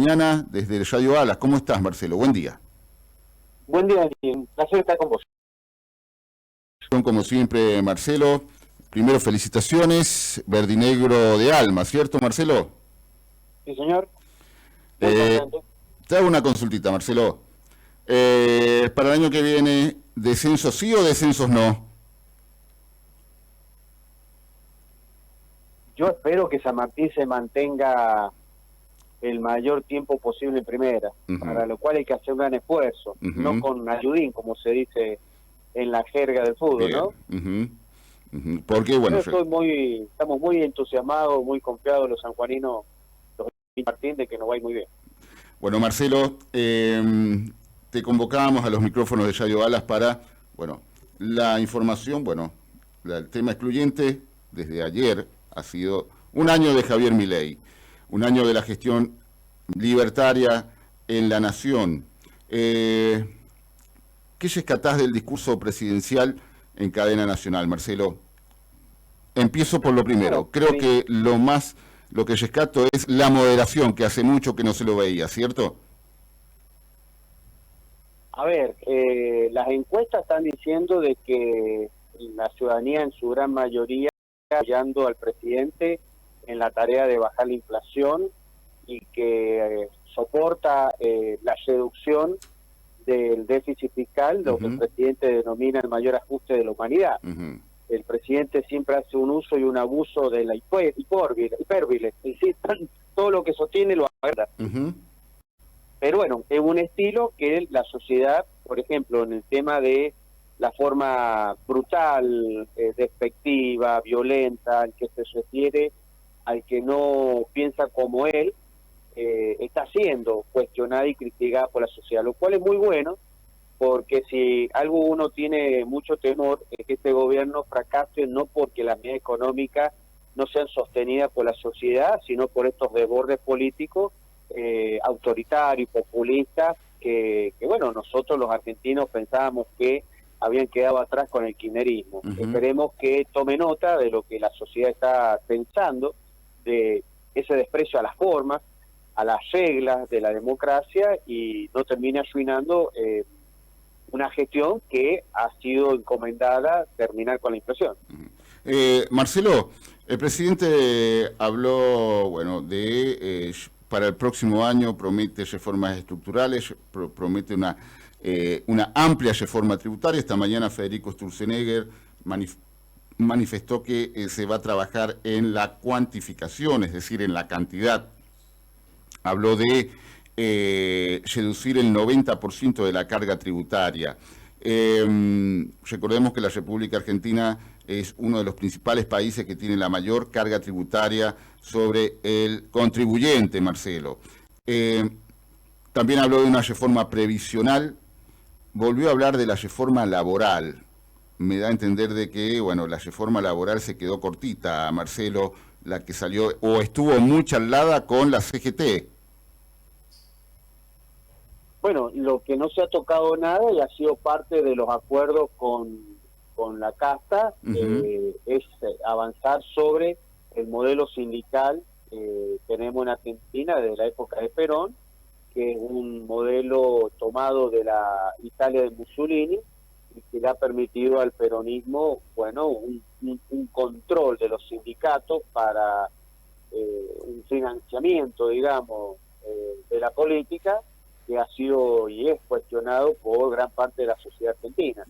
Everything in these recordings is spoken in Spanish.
mañana desde el Radio Alas. ¿Cómo estás, Marcelo? Buen día. Buen día, un placer estar con vos. Como siempre, Marcelo, primero felicitaciones, verdinegro de alma, ¿cierto, Marcelo? Sí, señor. Muy contento. Te hago una consultita, Marcelo. Para el año que viene, ¿descensos sí o descensos no? Yo espero que San Martín se mantenga el mayor tiempo posible en primera, para lo cual hay que hacer un gran esfuerzo, no con ayudín, como se dice en la jerga del fútbol, bien, ¿no? Porque, bueno, estamos muy entusiasmados, muy confiados los sanjuaninos, los de Martín, de que nos va a ir muy bien. Bueno, Marcelo, te convocábamos a los micrófonos de Radio Alas para, bueno, la información, el tema excluyente desde ayer ha sido un año de Javier Milei, un año de la gestión libertaria en la nación. ¿Qué rescatás del discurso presidencial en cadena nacional, Marcelo? Empiezo por lo primero. Creo que lo que rescato es la moderación, que hace mucho que no se lo veía, ¿cierto? A ver, las encuestas están diciendo de que la ciudadanía en su gran mayoría está apoyando al presidente en la tarea de bajar la inflación y que soporta la reducción del déficit fiscal, lo que el presidente denomina el mayor ajuste de la humanidad. El presidente siempre hace un uso y un abuso de la hipérbole, es decir, todo lo que sostiene lo agrada. Pero bueno, es un estilo que la sociedad, por ejemplo, en el tema de la forma brutal, despectiva, violenta, al que se refiere al que no piensa como él, está siendo cuestionada y criticada por la sociedad, lo cual es muy bueno, porque si algo uno tiene mucho temor es que este gobierno fracase, no porque las medidas económicas no sean sostenidas por la sociedad, sino por estos desbordes políticos autoritarios y populistas que bueno, nosotros los argentinos pensábamos que habían quedado atrás con el kirchnerismo. Esperemos que tome nota de lo que la sociedad está pensando, de ese desprecio a las formas, a las reglas de la democracia, y no termine arruinando una gestión que ha sido encomendada terminar con la inflación. Marcelo, el presidente habló, de para el próximo año promete reformas estructurales, promete una amplia reforma tributaria. Esta mañana Federico Sturzenegger manifestó que se va a trabajar en la cuantificación, es decir, en la cantidad. Habló de reducir el 90% de la carga tributaria. Recordemos que la República Argentina es uno de los principales países que tiene la mayor carga tributaria sobre el contribuyente, Marcelo. También habló de una reforma previsional, volvió a hablar de la reforma laboral. Me da a entender de que, la reforma laboral se quedó cortita, Marcelo, la que salió, o estuvo muy charlada con la CGT. Bueno, lo que no se ha tocado nada y ha sido parte de los acuerdos con la casta es avanzar sobre el modelo sindical que tenemos en Argentina desde la época de Perón, que es un modelo tomado de la Italia de Mussolini y que le ha permitido al peronismo, un control de los sindicatos para un financiamiento, digamos, de la política, que ha sido y es cuestionado por gran parte de la sociedad argentina.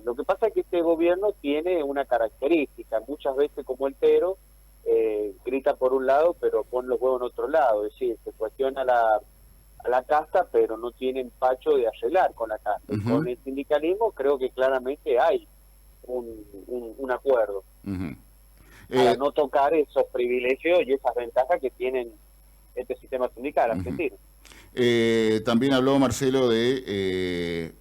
Lo que pasa es que este gobierno tiene una característica, muchas veces como el Tero, grita por un lado pero pone los huevos en otro lado, es decir, se cuestiona a la casta pero no tiene empacho de arreglar con la casta. Con el sindicalismo creo que claramente hay un acuerdo para no tocar esos privilegios y esas ventajas que tienen este sistema sindical argentino. También habló Marcelo de,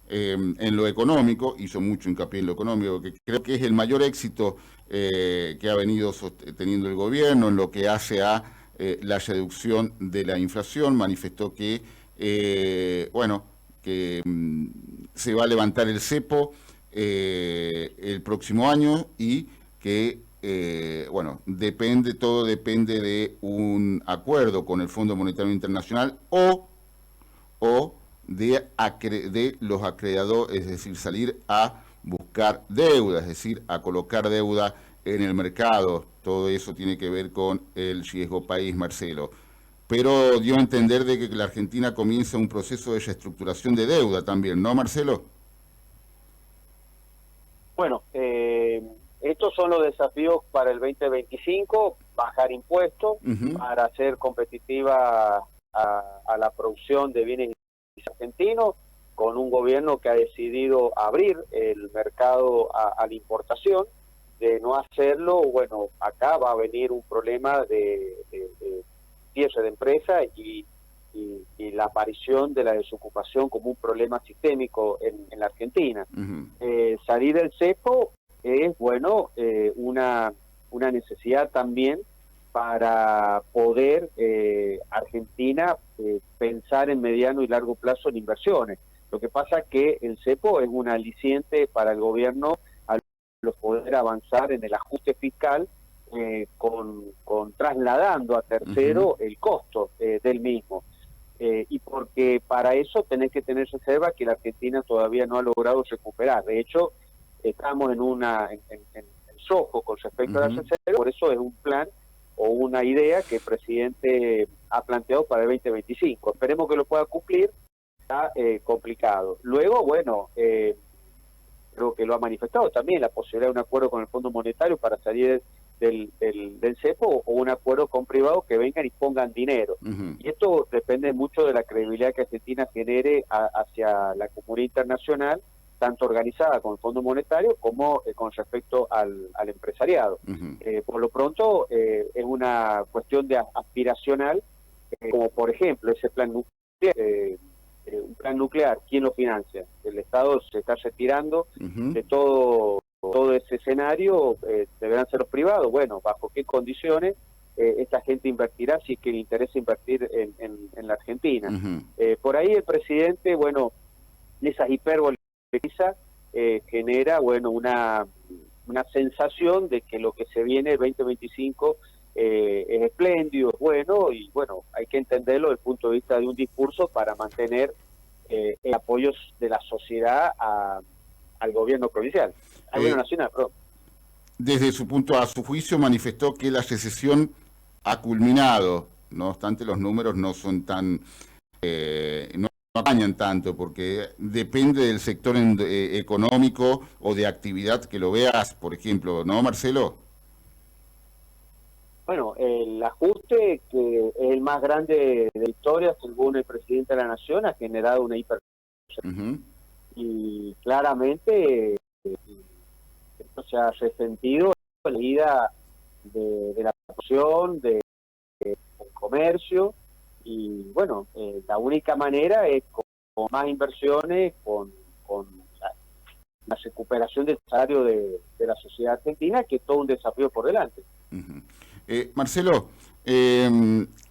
en lo económico, hizo mucho hincapié en lo económico, que creo que es el mayor éxito que ha venido teniendo el gobierno en lo que hace a la reducción de la inflación. Manifestó que, se va a levantar el cepo el próximo año y que bueno, todo depende de un acuerdo con el Fondo Monetario Internacional o de los acreedores, es decir, salir a buscar deuda, es decir, a colocar deuda en el mercado. Todo eso tiene que ver con el riesgo país, Marcelo. Pero dio a entender de que la Argentina comienza un proceso de reestructuración de deuda también, ¿no, Marcelo? Bueno, estos son los desafíos para el 2025: bajar impuestos para hacer competitiva a la producción de bienes argentinos, con un gobierno que ha decidido abrir el mercado a la importación. De no hacerlo, bueno, acá va a venir un problema de cierre de empresa y la aparición de la desocupación como un problema sistémico en la Argentina. Salir del cepo es, bueno, una necesidad también para poder Argentina pensar en mediano y largo plazo en inversiones. Lo que pasa es que el cepo es un aliciente para el gobierno al poder avanzar en el ajuste fiscal, con trasladando a tercero el costo del mismo. Y porque para eso tenés que tener reserva que la Argentina todavía no ha logrado recuperar. De hecho, estamos en sojo con respecto a la reserva, por eso es un plan o una idea que el presidente ha planteado para el 2025. Esperemos que lo pueda cumplir. Está complicado. Luego, bueno, creo que lo ha manifestado también, la posibilidad de un acuerdo con el Fondo Monetario para salir del cepo, o un acuerdo con privados que vengan y pongan dinero. Y esto depende mucho de la credibilidad que Argentina genere hacia la comunidad internacional, tanto organizada con el Fondo Monetario como con respecto al empresariado. Por lo pronto, es una cuestión de aspiracional, como por ejemplo ese plan nuclear. Un plan nuclear, ¿quién lo financia? El Estado se está retirando de todo ese escenario. Deberán ser los privados. Bueno, ¿bajo qué condiciones esta gente invertirá si es que le interesa invertir en la Argentina? Por ahí el presidente, bueno, esas hipérboles genera, bueno, una sensación de que lo que se viene el 2025 es espléndido, es bueno, y bueno, hay que entenderlo desde el punto de vista de un discurso para mantener el apoyo de la sociedad al gobierno provincial, al gobierno nacional, perdón. Desde a su juicio, manifestó que la recesión ha culminado. No obstante, los números no son tan, no acompañan tanto, porque depende del sector económico o de actividad que lo veas, por ejemplo, ¿no, Marcelo? Bueno, el ajuste, que es el más grande de la historia, según el presidente de la Nación, ha generado una hiperrecesión. Y claramente esto se ha resentido en la medida de la producción, del comercio, y bueno, la única manera es con más inversiones, con la recuperación del salario de la sociedad argentina, que es todo un desafío por delante. Marcelo,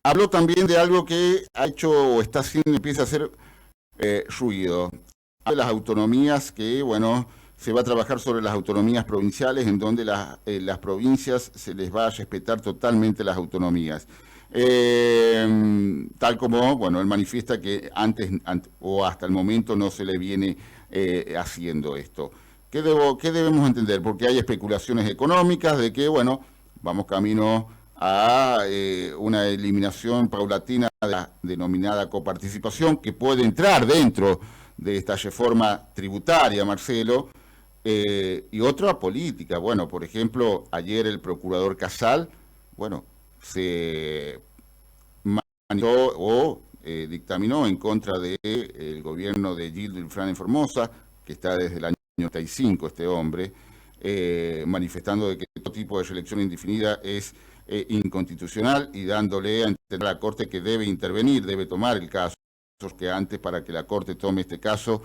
habló también de algo que ha hecho o está haciendo, empieza a hacer ruido. De las autonomías, que bueno, se va a trabajar sobre las autonomías provinciales, en donde las provincias se les va a respetar totalmente las autonomías. Tal como, bueno, él manifiesta que antes o hasta el momento no se le viene haciendo esto. ¿Qué debemos entender? Porque hay especulaciones económicas de que, bueno, vamos camino a una eliminación paulatina de la denominada coparticipación, que puede entrar dentro de esta reforma tributaria, Marcelo, y otra política. Bueno, por ejemplo, ayer el procurador Casal, bueno, se manifestó o dictaminó en contra del gobierno de Gildo Infran en Formosa, que está desde el año 95 este hombre, manifestando de que todo tipo de reelección indefinida es inconstitucional, y dándole a entender a la Corte que debe intervenir, debe tomar el caso, que antes, para que la Corte tome este caso,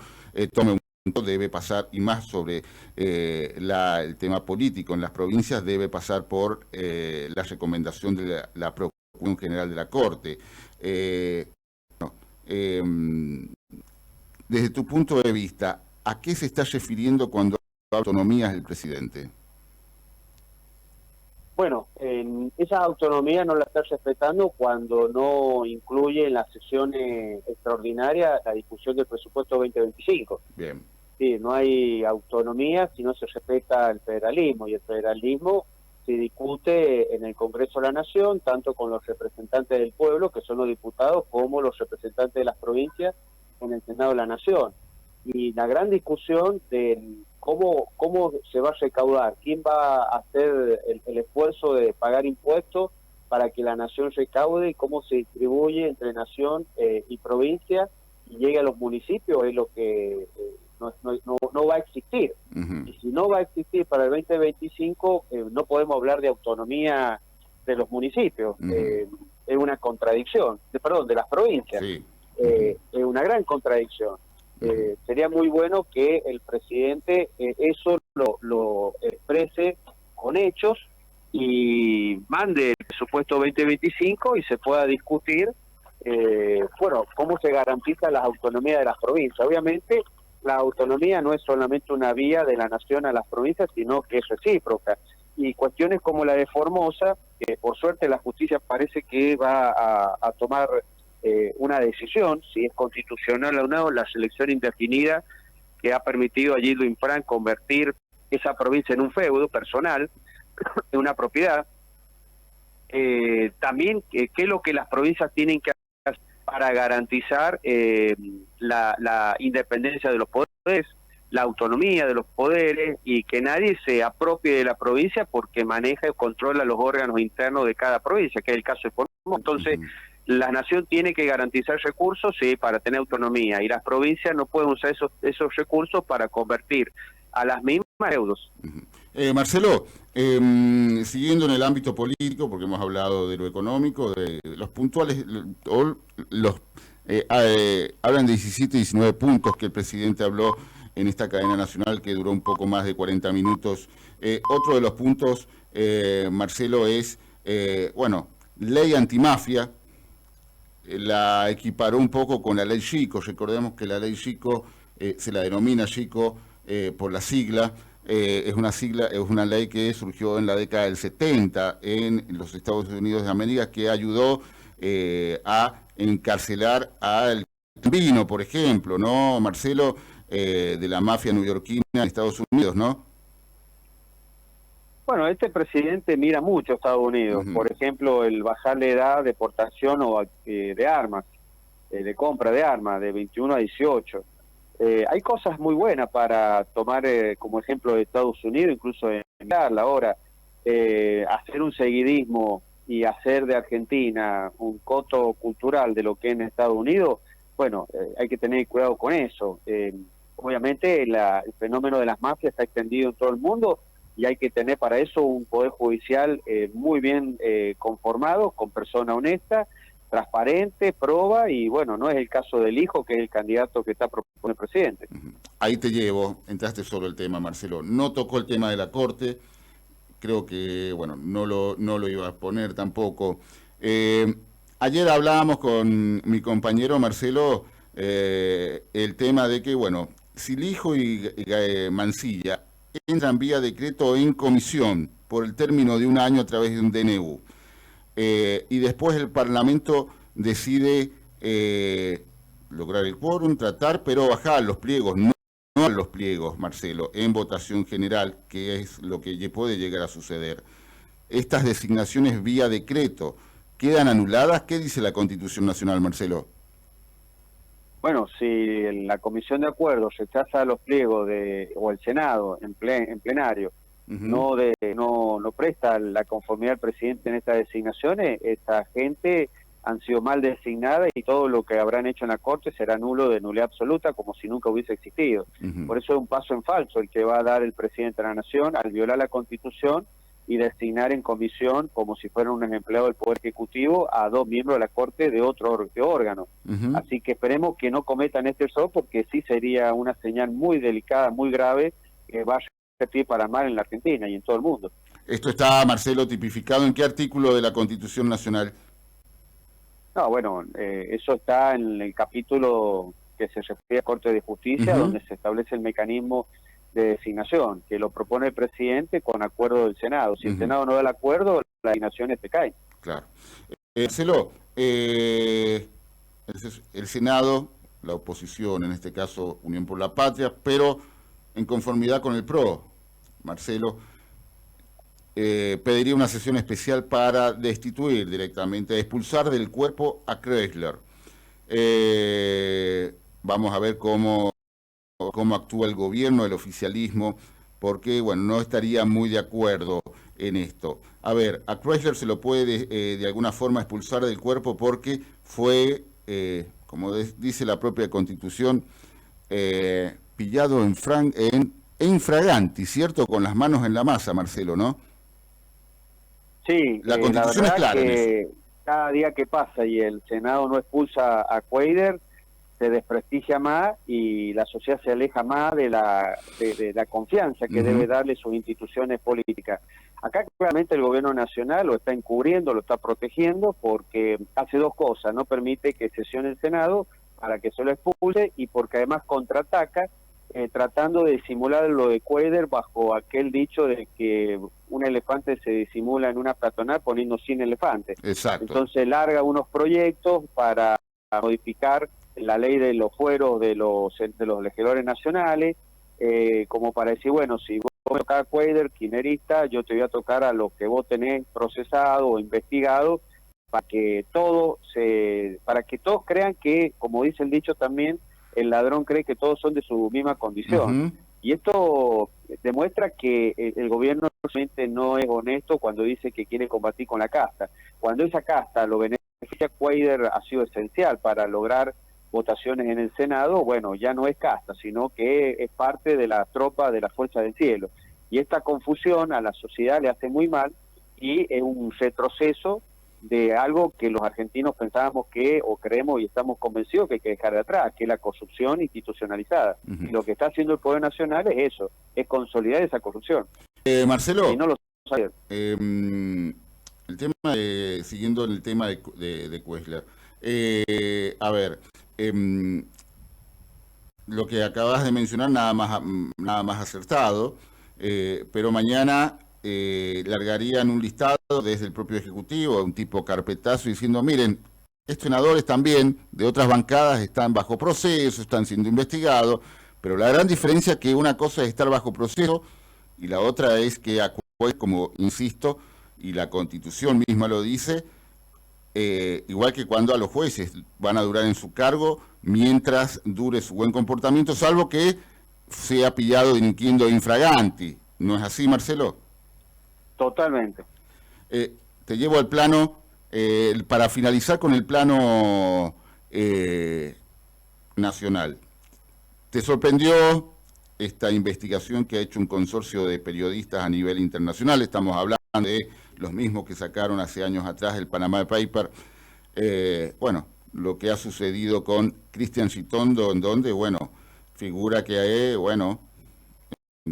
tome un punto, debe pasar, y más sobre el tema político en las provincias, debe pasar por la recomendación de la Procuración General de la Corte. Desde tu punto de vista, ¿a qué se está refiriendo cuando habla de autonomías del presidente? Bueno, esas autonomías no las está respetando cuando no incluye en las sesiones extraordinarias la discusión del presupuesto 2025. Bien. Sí, no hay autonomía si no se respeta el federalismo, y el federalismo se discute en el Congreso de la Nación, tanto con los representantes del pueblo, que son los diputados, como los representantes de las provincias en el Senado de la Nación. Y la gran discusión de cómo se va a recaudar, quién va a hacer el esfuerzo de pagar impuestos para que la Nación recaude, y cómo se distribuye entre Nación y provincia y llegue a los municipios, es lo que no va a existir. Uh-huh. Y si no va a existir para el 2025, no podemos hablar de autonomía de los municipios. Uh-huh. Es una contradicción, de las provincias. Sí. Es una gran contradicción. Sería muy bueno que el presidente eso lo exprese con hechos y mande el presupuesto 2025 y se pueda discutir cómo se garantiza la autonomía de las provincias. Obviamente la autonomía no es solamente una vía de la nación a las provincias, sino que es recíproca. Y cuestiones como la de Formosa, que por suerte la justicia parece que va a tomar una decisión, si es constitucional o no, la selección indefinida que ha permitido a Gildo Infran convertir esa provincia en un feudo personal, en una propiedad. También, ¿qué es lo que las provincias tienen que hacer para garantizar la independencia de los poderes, la autonomía de los poderes, y que nadie se apropie de la provincia porque maneja y controla los órganos internos de cada provincia, que es el caso de Formosa? Entonces, la nación tiene que garantizar recursos, sí, para tener autonomía, y las provincias no pueden usar esos recursos para convertir a las mismas feudos. Marcelo, siguiendo en el ámbito político, porque hemos hablado de lo económico, de los puntuales, hablan de 17, 19 puntos que el presidente habló en esta cadena nacional que duró un poco más de 40 minutos. Otro de los puntos, Marcelo, es, ley antimafia. La equiparó un poco con la ley Chico. Recordemos que la ley Chico se la denomina Chico por la sigla. Es una ley que surgió en la década del 70 en los Estados Unidos de América, que ayudó a encarcelar al Vino, por ejemplo, ¿no, Marcelo? De la mafia neoyorquina en Estados Unidos, ¿no? Bueno, este presidente mira mucho a Estados Unidos. Por ejemplo, el bajarle edad de portación o de armas, de compra de armas, de 21 a 18. Hay cosas muy buenas para tomar como ejemplo de Estados Unidos, incluso en ahora, hacer un seguidismo y hacer de Argentina un coto cultural de lo que es en Estados Unidos. Bueno, hay que tener cuidado con eso. Obviamente el fenómeno de las mafias está extendido en todo el mundo, y hay que tener para eso un poder judicial muy bien conformado, con persona honesta, transparente, proba, y bueno, no es el caso del hijo, que es el candidato que está proponiendo el presidente. Ahí te llevo, entraste solo el tema, Marcelo. No tocó el tema de la Corte, creo que, no lo iba a poner tampoco. Ayer hablábamos con mi compañero Marcelo el tema de que, si Lijo y Mansilla entran vía decreto o en comisión por el término de un año a través de un DNU, y después el Parlamento decide lograr el quórum, tratar, pero bajar los pliegos, no a los pliegos, Marcelo, en votación general, que es lo que puede llegar a suceder. Estas designaciones vía decreto quedan anuladas. ¿Qué dice la Constitución Nacional, Marcelo? Bueno, si la Comisión de Acuerdo rechaza los pliegos o el Senado en plenario, no presta la conformidad al presidente en estas designaciones, esta gente han sido mal designadas, y todo lo que habrán hecho en la Corte será nulo, de nulidad absoluta, como si nunca hubiese existido. Por eso es un paso en falso el que va a dar el presidente de la Nación al violar la Constitución y designar en comisión, como si fueran un empleado del Poder Ejecutivo, a dos miembros de la Corte de otro órgano. Así que esperemos que no cometan este error, porque sí sería una señal muy delicada, muy grave, que va a repetir para mal en la Argentina y en todo el mundo. Esto está, Marcelo, tipificado en qué artículo de la Constitución Nacional. No, bueno, eso está en el capítulo que se refiere a Corte de Justicia, donde se establece el mecanismo de designación, que lo propone el presidente con acuerdo del Senado. Si el Senado no da el acuerdo, las designaciones te caen. Claro. Marcelo, el Senado, la oposición, en este caso Unión por la Patria, pero en conformidad con el PRO, Marcelo, pediría una sesión especial para destituir directamente, expulsar del cuerpo a Chrysler. Vamos a ver cómo actúa el gobierno, el oficialismo, porque, bueno, no estaría muy de acuerdo en esto. A ver, a Chrysler se lo puede de alguna forma expulsar del cuerpo porque fue, como dice la propia Constitución, pillado en infraganti, ¿cierto? Con las manos en la masa, Marcelo, ¿no? Sí, La Constitución es clara en eso. Cada día que pasa y el Senado no expulsa a Cuéllar, se desprestigia más y la sociedad se aleja más de la confianza que debe darle sus instituciones políticas. Acá claramente el gobierno nacional lo está encubriendo, lo está protegiendo porque hace dos cosas: no permite que sesione el Senado para que se lo expulse y porque además contraataca tratando de disimular lo de Cuéllar bajo aquel dicho de que un elefante se disimula en una peatonal poniendo 100 elefantes. Exacto. Entonces larga unos proyectos para modificar la ley de los fueros de los legisladores nacionales, como para decir, bueno, si vos me tocás a Cuéllar, kirchnerista, yo te voy a tocar a los que vos tenés procesado o investigado, para que todos crean que, como dice el dicho también, el ladrón cree que todos son de su misma condición. Y esto demuestra que el gobierno realmente no es honesto cuando dice que quiere combatir con la casta. Cuando esa casta lo beneficia, Cuéllar ha sido esencial para lograr votaciones en el Senado. Bueno, ya no es casta, sino que es parte de la tropa de la Fuerza del Cielo. Y esta confusión a la sociedad le hace muy mal y es un retroceso de algo que los argentinos pensábamos que, o creemos y estamos convencidos que hay que dejar de atrás, que es la corrupción institucionalizada. Y lo que está haciendo el Poder Nacional es eso, es consolidar esa corrupción. Marcelo, y no lo sabe. El tema, siguiendo el tema de Cuéllar, a ver, lo que acabas de mencionar nada más acertado, pero mañana largarían un listado desde el propio Ejecutivo, un tipo carpetazo, diciendo, miren, estos senadores también de otras bancadas están bajo proceso, están siendo investigados, pero la gran diferencia es que una cosa es estar bajo proceso y la otra es que, como insisto, y la Constitución misma lo dice, igual que cuando a los jueces van a durar en su cargo mientras dure su buen comportamiento, salvo que sea pillado delinquiendo infraganti. ¿No es así, Marcelo? Totalmente. Te llevo al plano, para finalizar con el plano nacional. ¿Te sorprendió esta investigación que ha hecho un consorcio de periodistas a nivel internacional? Estamos hablando de los mismos que sacaron hace años atrás el Panama Paper. Bueno, lo que ha sucedido con Cristian Chitondo, en donde, bueno, figura que, bueno,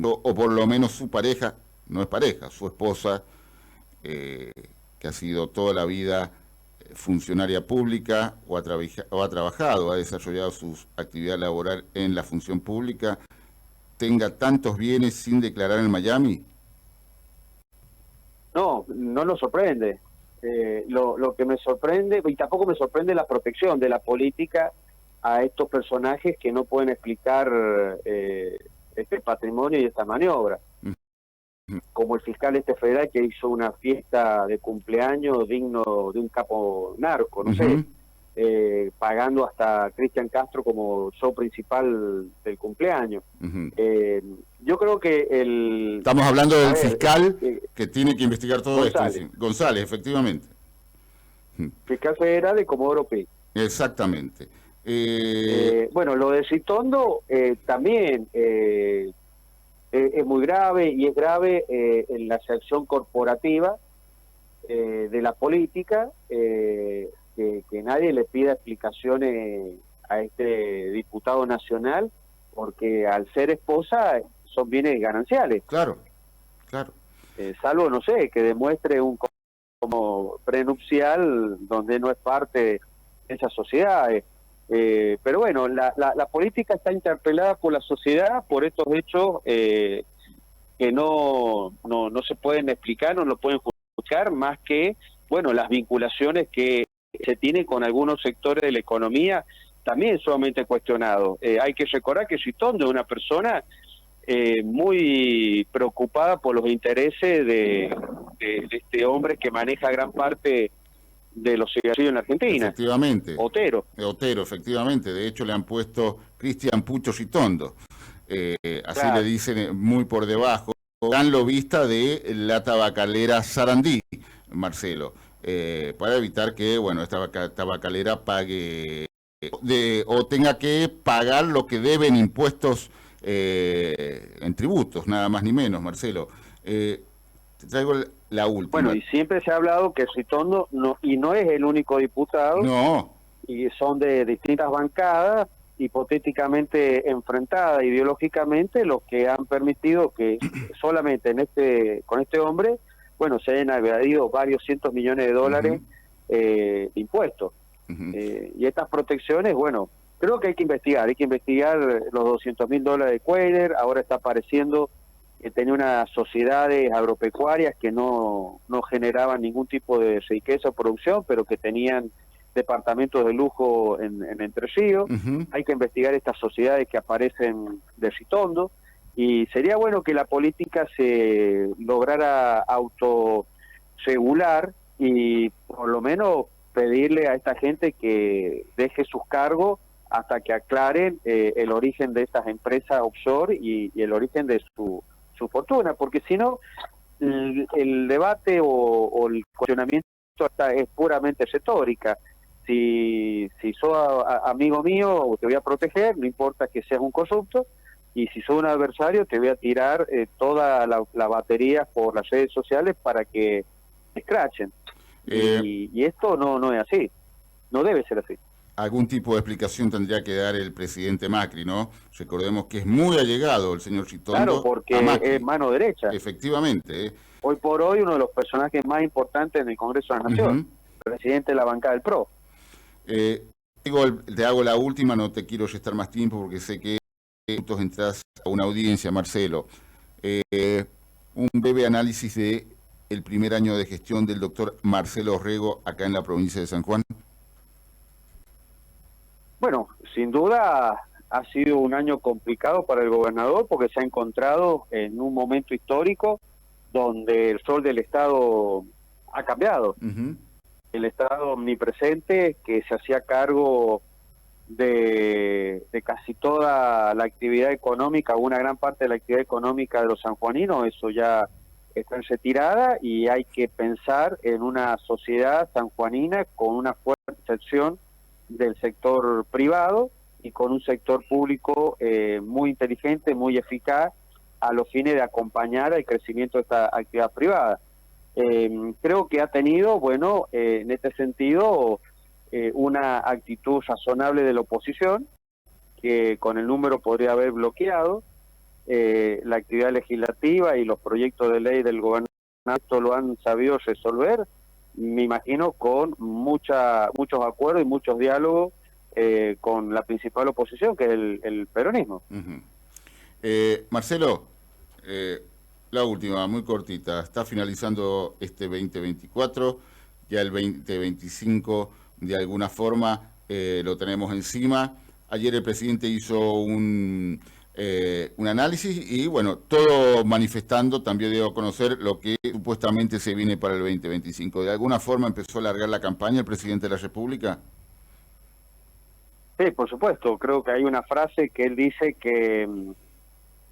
o por lo menos su pareja, no es pareja, su esposa, que ha sido toda la vida funcionaria pública o ha trabajado, ha desarrollado su actividad laboral en la función pública, tenga tantos bienes sin declarar en Miami? No, no nos sorprende. Lo que me sorprende, y tampoco me sorprende la protección de la política a estos personajes que no pueden explicar este patrimonio y esta maniobra. Como el fiscal federal que hizo una fiesta de cumpleaños digno de un capo narco, no sé, pagando hasta Cristian Castro como show principal del cumpleaños. Yo creo que Estamos hablando del fiscal que tiene que investigar todo González. esto. González, efectivamente. Fiscal federal de Comodoro Pi. Exactamente. Bueno, lo de Chitondo también es muy grave, y es grave en la sección corporativa de la política, que nadie le pida explicaciones a este diputado nacional, porque al ser esposa son bienes gananciales. Claro, claro. Salvo, no sé, que demuestre un como prenupcial donde no es parte de esas sociedades. Pero bueno, la política está interpelada por la sociedad por estos hechos que no se pueden explicar, no lo pueden justificar, más que, bueno, las vinculaciones que se tienen con algunos sectores de la economía también sumamente cuestionados. Hay que recordar que Sitondo es una persona muy preocupada por los intereses de este hombre que maneja gran parte de los cigarrillos en la Argentina. Efectivamente. Otero. Otero, efectivamente. De hecho, le han puesto Cristian Pucho Sitondo. Así Claro. le dicen muy por debajo. Gran lobista de la tabacalera Sarandí, Marcelo, para evitar que, bueno, esta tabacalera pague o tenga que pagar lo que deben impuestos en tributos, nada más ni menos, Marcelo. Te traigo la última. Bueno, y siempre se ha hablado que Sitondo no es el único diputado, no, y son de distintas bancadas, hipotéticamente enfrentadas ideológicamente, los que han permitido que solamente con este hombre, bueno, se hayan evadido varios cientos millones de dólares de impuestos. Y estas protecciones, bueno, creo que hay que investigar los $200.000 de Cuellar. Ahora está apareciendo que tenía unas sociedades agropecuarias que no generaban ningún tipo de riqueza o producción, pero que tenían departamentos de lujo en Entre Ríos. Hay que investigar estas sociedades que aparecen de Sitondo, y sería bueno que la política se lograra autorregular y por lo menos pedirle a esta gente que deje sus cargos hasta que aclaren el origen de estas empresas offshore y el origen de su fortuna, porque si no, el debate o el cuestionamiento es puramente retórica. Si sos amigo mío, te voy a proteger, no importa que seas un corrupto, y si sos un adversario, te voy a tirar toda la batería por las redes sociales para que escrachen. Y esto no es así, no debe ser así. Algún tipo de explicación tendría que dar el presidente Macri, ¿no? Recordemos que es muy allegado el señor Sitondo. Claro, porque es mano derecha. Efectivamente. Hoy por hoy uno de los personajes más importantes en el Congreso de la Nación, presidente de la bancada del PRO. Te hago la última, no te quiero restar más tiempo porque sé que entras a una audiencia, Marcelo. Un breve análisis de el primer año de gestión del doctor Marcelo Orrego acá en la provincia de San Juan. Bueno, sin duda ha sido un año complicado para el gobernador porque se ha encontrado en un momento histórico donde el rol del Estado ha cambiado. El Estado omnipresente, que se hacía cargo de casi toda la actividad económica, una gran parte de la actividad económica de los sanjuaninos, eso ya está en retirada, y hay que pensar en una sociedad sanjuanina con una fuerte sección del sector privado y con un sector público muy inteligente, muy eficaz a los fines de acompañar el crecimiento de esta actividad privada. Creo que ha tenido, bueno, en este sentido, una actitud razonable de la oposición, que con el número podría haber bloqueado la actividad legislativa, y los proyectos de ley del gobernador lo han sabido resolver, me imagino, con muchos acuerdos y muchos diálogos con la principal oposición, que es el peronismo. Marcelo, la última, muy cortita. Está finalizando este 2024, ya el 2025 de alguna forma lo tenemos encima. Ayer el presidente hizo un análisis y, bueno, todo manifestando, también dio a conocer lo que supuestamente se viene para el 2025. ¿De alguna forma empezó a alargar la campaña el presidente de la República? Sí, por supuesto. Creo que hay una frase que él dice que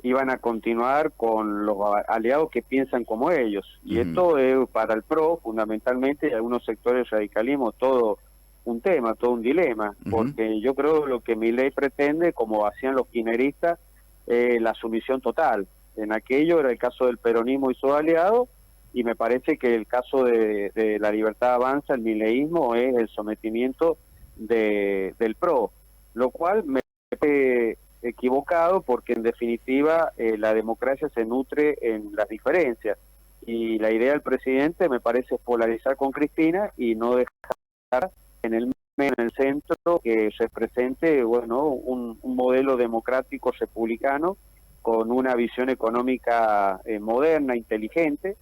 iban a continuar con los aliados que piensan como ellos. Y esto es para el PRO, fundamentalmente, y algunos sectores del radicalismo, todo un tema, todo un dilema. Porque yo creo que lo que Milei pretende, como hacían los kirchneristas, la sumisión total. En aquello era el caso del peronismo y sus aliados, y me parece que el caso de la Libertad Avanza, el mileísmo, es el sometimiento del PRO, lo cual me parece equivocado, porque en definitiva la democracia se nutre en las diferencias, y la idea del presidente me parece polarizar con Cristina y no dejar en el en el centro que se presente, bueno, un modelo democrático republicano con una visión económica moderna, inteligente,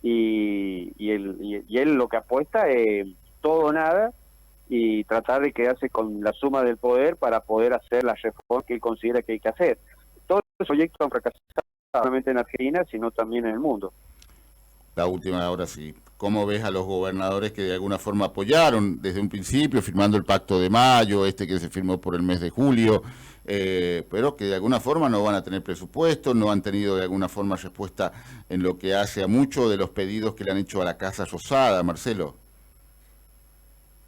y él lo que apuesta es todo o nada, y tratar de quedarse con la suma del poder para poder hacer las reformas que él considera que hay que hacer. Todos los proyectos han fracasado, no solamente en Argentina, sino también en el mundo. La última, ahora sí. ¿Cómo ves a los gobernadores que de alguna forma apoyaron desde un principio, firmando el Pacto de Mayo, que se firmó por el mes de julio, pero que de alguna forma no van a tener presupuesto, no han tenido de alguna forma respuesta en lo que hace a muchos de los pedidos que le han hecho a la Casa Rosada, Marcelo?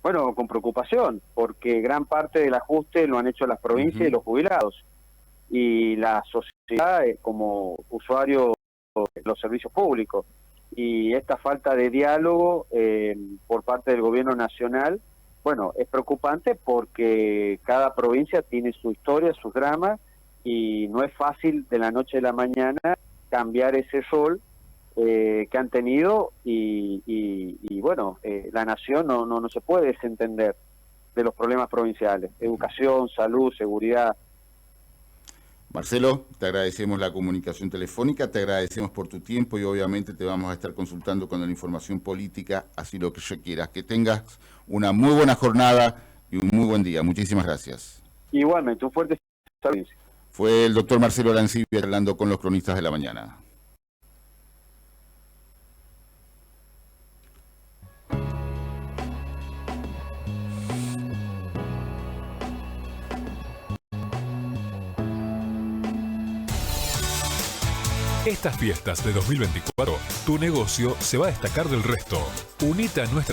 Bueno, con preocupación, porque gran parte del ajuste lo han hecho las provincias y los jubilados, y la sociedad como usuario de los servicios públicos. Y esta falta de diálogo por parte del gobierno nacional, bueno, es preocupante porque cada provincia tiene su historia, sus dramas, y no es fácil de la noche a la mañana cambiar ese rol que han tenido, y bueno, la nación no se puede desentender de los problemas provinciales: educación, salud, seguridad. Marcelo, te agradecemos la comunicación telefónica, te agradecemos por tu tiempo y obviamente te vamos a estar consultando con la información política, así lo que requieras. Que tengas una muy buena jornada y un muy buen día. Muchísimas gracias. Igualmente, un fuerte saludo. Fue el doctor Marcelo Arancibia hablando con los cronistas de la mañana. Estas fiestas de 2024, tu negocio se va a destacar del resto. Unite a nuestra